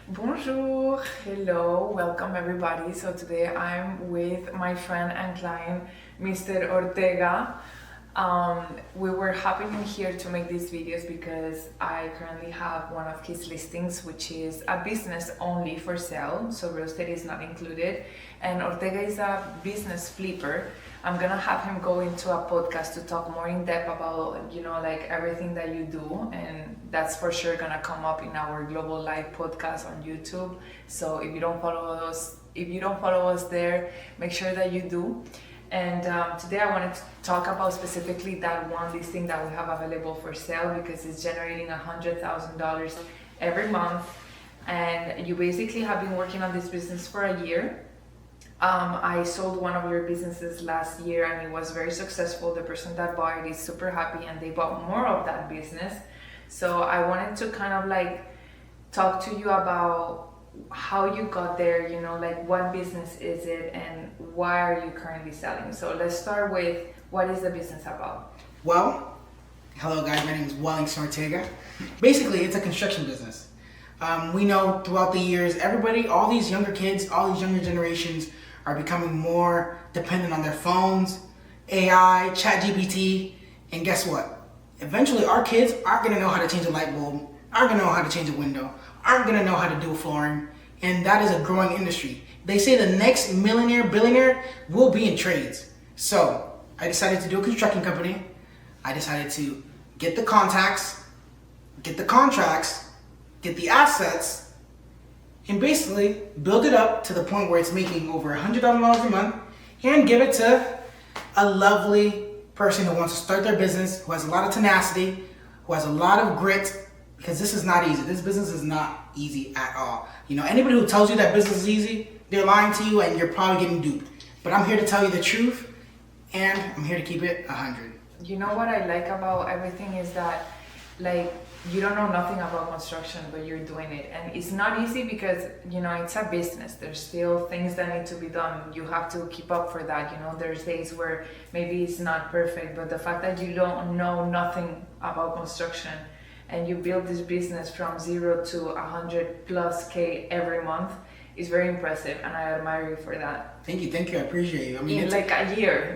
Bonjour, hello, welcome everybody. So today I'm with my friend and client, Mr. Ortega. We were happening here to make these videos because I currently have one of his listings, which is a business only for sale, so real estate is not included. And Ortega is a business flipper. I'm gonna have him go into a podcast to talk more in depth about, like everything that you do, and that's for sure gonna come up in our Global Live podcast on YouTube. So if you don't follow us there, make sure that you do. And today I wanted to talk about specifically that one listing that we have available for sale because it's generating $100,000 every month. And you basically have been working on this business for a year. I sold one of your businesses last year and it was very successful. The person that bought it is super happy and they bought more of that business. So I wanted to kind of like talk to you about how you got there, like what business is it and why are you currently selling? So let's start with what is the business about? Well, hello guys, my name is Wellington Ortega. Basically, it's a construction business. We know throughout the years, everybody, all these younger kids, all these younger generations are becoming more dependent on their phones, AI, ChatGPT, and guess what? Eventually our kids aren't gonna know how to change a light bulb, aren't gonna know how to change a window, aren't gonna know how to do flooring, and that is a growing industry. They say the next millionaire, billionaire will be in trades. So I decided to do a construction company. I decided to get the contacts, get the contracts, get the assets, and basically build it up to the point where it's making over $100,000 a month and give it to a lovely person who wants to start their business, who has a lot of tenacity, who has a lot of grit, because this is not easy. This business is not easy at all. Anybody who tells you that business is easy, they're lying to you and you're probably getting duped. But I'm here to tell you the truth and I'm here to keep it 100. You know what I like about everything is that you don't know nothing about construction, but you're doing it. And it's not easy because, it's a business. There's still things that need to be done. You have to keep up for that. There's days where maybe it's not perfect, but the fact that you don't know nothing about construction and you build this business from 0 to 100+ K every month is very impressive. And I admire you for that. Thank you. I appreciate you. In like a year,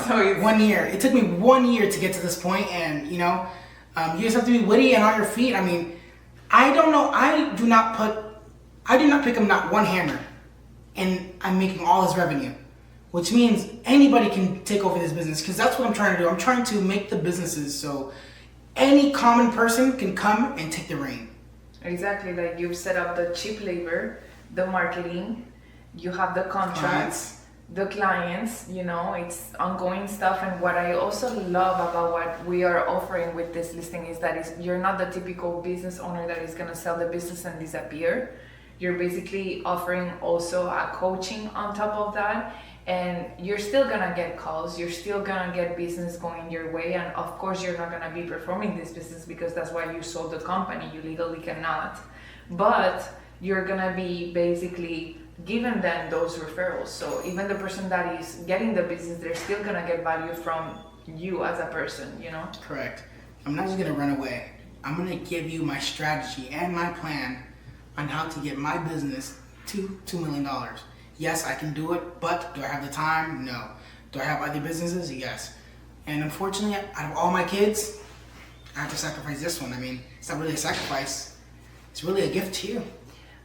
so it's 1 year. It took me 1 year to get to this point and, you just have to be witty and on your feet. I don't know. I do not pick up not one hammer and I'm making all this revenue, which means anybody can take over this business because that's what I'm trying to do. I'm trying to make the businesses so any common person can come and take the reign. Exactly. Like you've set up the cheap labor, the marketing, you have the contracts. The clients, it's ongoing stuff. And what I also love about what we are offering with this listing is that you're not the typical business owner that is going to sell the business and disappear. You're basically offering also a coaching on top of that. And you're still going to get calls. You're still going to get business going your way. And of course, you're not going to be performing this business because that's why you sold the company. You legally cannot. But you're going to be basically giving them those referrals. So even the person that is getting the business, they're still gonna get value from you as a person, Correct. I'm not just gonna run away. I'm gonna give you my strategy and my plan on how to get my business to $2 million. Yes, I can do it, but do I have the time? No. Do I have other businesses? Yes. And unfortunately, out of all my kids, I have to sacrifice this one. It's not really a sacrifice. It's really a gift to you.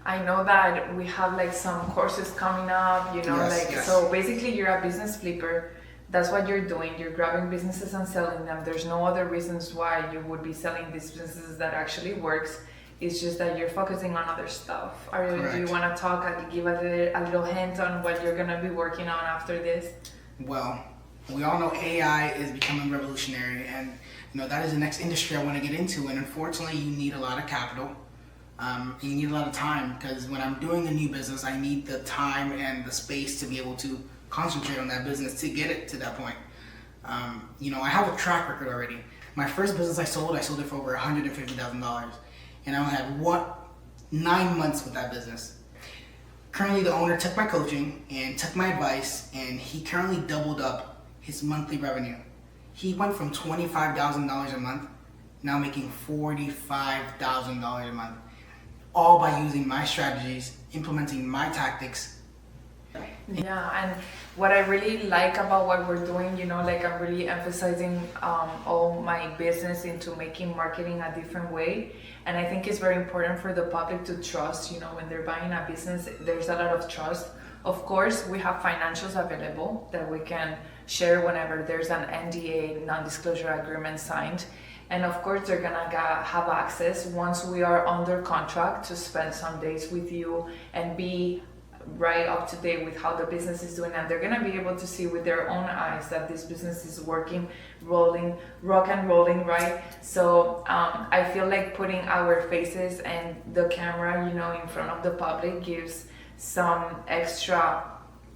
I know that we have some courses coming up, Yes. So basically you're a business flipper. That's what you're doing. You're grabbing businesses and selling them. There's no other reasons why you would be selling these businesses that actually works. It's just that you're focusing on other stuff. Do you want to talk and give a little hint on what you're going to be working on after this? Well, we all know AI is becoming revolutionary and that is the next industry I want to get into, and unfortunately you need a lot of capital. You need a lot of time because when I'm doing a new business, I need the time and the space to be able to concentrate on that business to get it to that point. I have a track record already. My first business I sold it for over $150,000, and I only had 9 months with that business. Currently, the owner took my coaching and took my advice, and he currently doubled up his monthly revenue. He went from $25,000 a month, now making $45,000 a month. all by using my strategies, implementing my tactics. Yeah, and what I really like about what we're doing, like I'm really emphasizing all my business into making marketing a different way. And I think it's very important for the public to trust, when they're buying a business, there's a lot of trust. Of course, we have financials available that we can share whenever there's an NDA, non-disclosure agreement signed. And of course, they're gonna have access once we are under contract to spend some days with you and be right up to date with how the business is doing, and they're gonna be able to see with their own eyes that this business is working, rolling, rock and rolling, right? So I feel like putting our faces and the camera, in front of the public gives some extra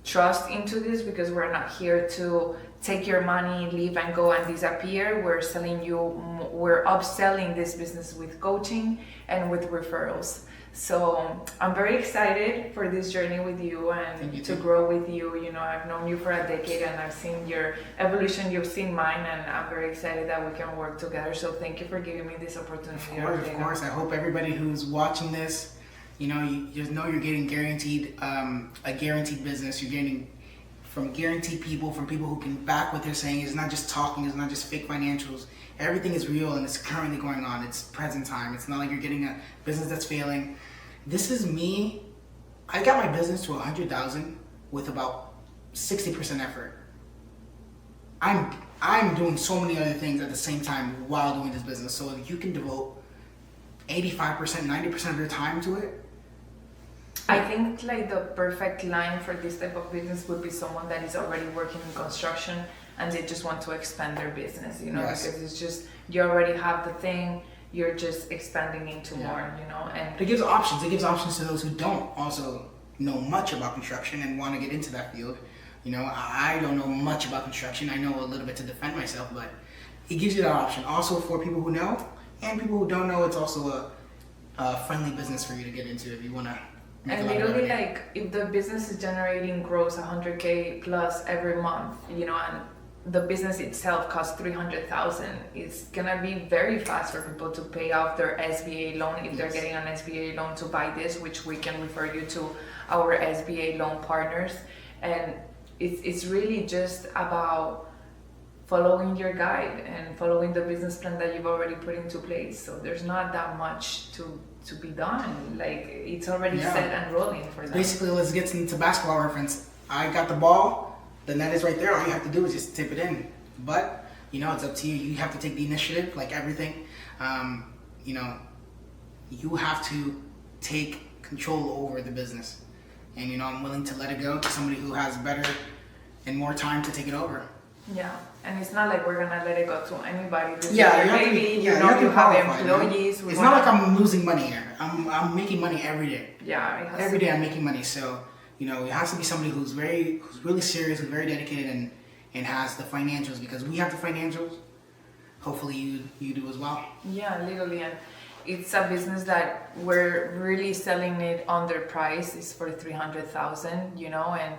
trust into this, because we're not here to take your money, leave and go and disappear. We're upselling this business with coaching and with referrals. So I'm very excited for this journey with you and to grow with you. I've known you for a decade and I've seen your evolution, you've seen mine, and I'm very excited that we can work together. So thank you for giving me this opportunity. Of course. I hope everybody who's watching this, you just know you're getting guaranteed a guaranteed business. You're getting from guaranteed people, from people who can back what they're saying. It's not just talking, it's not just fake financials. Everything is real and it's currently going on. It's present time. It's not like you're getting a business that's failing. This is me. I got my business to 100,000 with about 60% effort. I'm doing so many other things at the same time while doing this business. So if you can devote 85%, 90% of your time to it. I think like the perfect line for this type of business would be someone that is already working in construction and they just want to expand their business, Yes. Because it's just, you already have the thing, you're just expanding into more, and it gives options. It gives options to those who don't also know much about construction and want to get into that field. I don't know much about construction. I know a little bit to defend myself, but it gives you that option. Also for people who know and people who don't know, it's also a friendly business for you to get into if you want to. And literally, like, if the business is generating gross 100K plus every month, and the business itself costs 300,000, it's gonna be very fast for people to pay off their SBA loan if they're getting an SBA loan to buy this, which we can refer you to our SBA loan partners. And it's really just about following your guide and following the business plan that you've already put into place. So there's not that much to be done. Like, it's already set and rolling for them. Basically, let's get into basketball reference. I got the ball, the net is right there. All you have to do is just tip it in. But it's up to you. You have to take the initiative, like everything. You have to take control over the business. And I'm willing to let it go to somebody who has better and more time to take it over. Yeah, and it's not like we're gonna let it go to anybody. This you have have employees. It's not like I'm losing money here. I'm making money every day. Yeah, every day I'm making money. So it has to be somebody who's really serious, who's very dedicated, and has the financials, because we have the financials. Hopefully you do as well. Yeah, literally, and it's a business that we're really selling it under price. It's for 300,000, and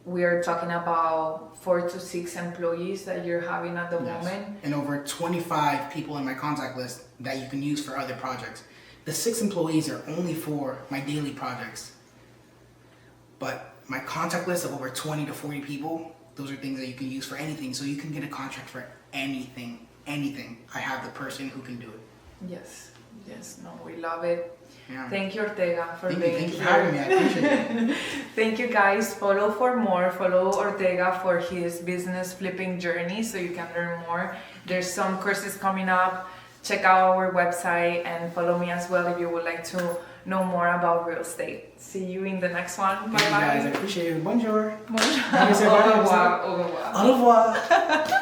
we are talking about 4 to 6 employees that you're having at the moment. And over 25 people in my contact list that you can use for other projects. The 6 employees are only for my daily projects. But my contact list of over 20 to 40 people, those are things that you can use for anything. So you can get a contract for anything. I have the person who can do it. Yes, no, we love it. Yeah. Thank you, Ortega, for being here. Thank you for having me. I appreciate it. Thank you, guys. Follow for more. Follow Ortega for his business flipping journey so you can learn more. There's some courses coming up. Check out our website and follow me as well if you would like to know more about real estate. See you in the next one. Bye-bye. Thank you, guys. I appreciate it. Bonjour. Bonjour. Au revoir. Au revoir. Au revoir.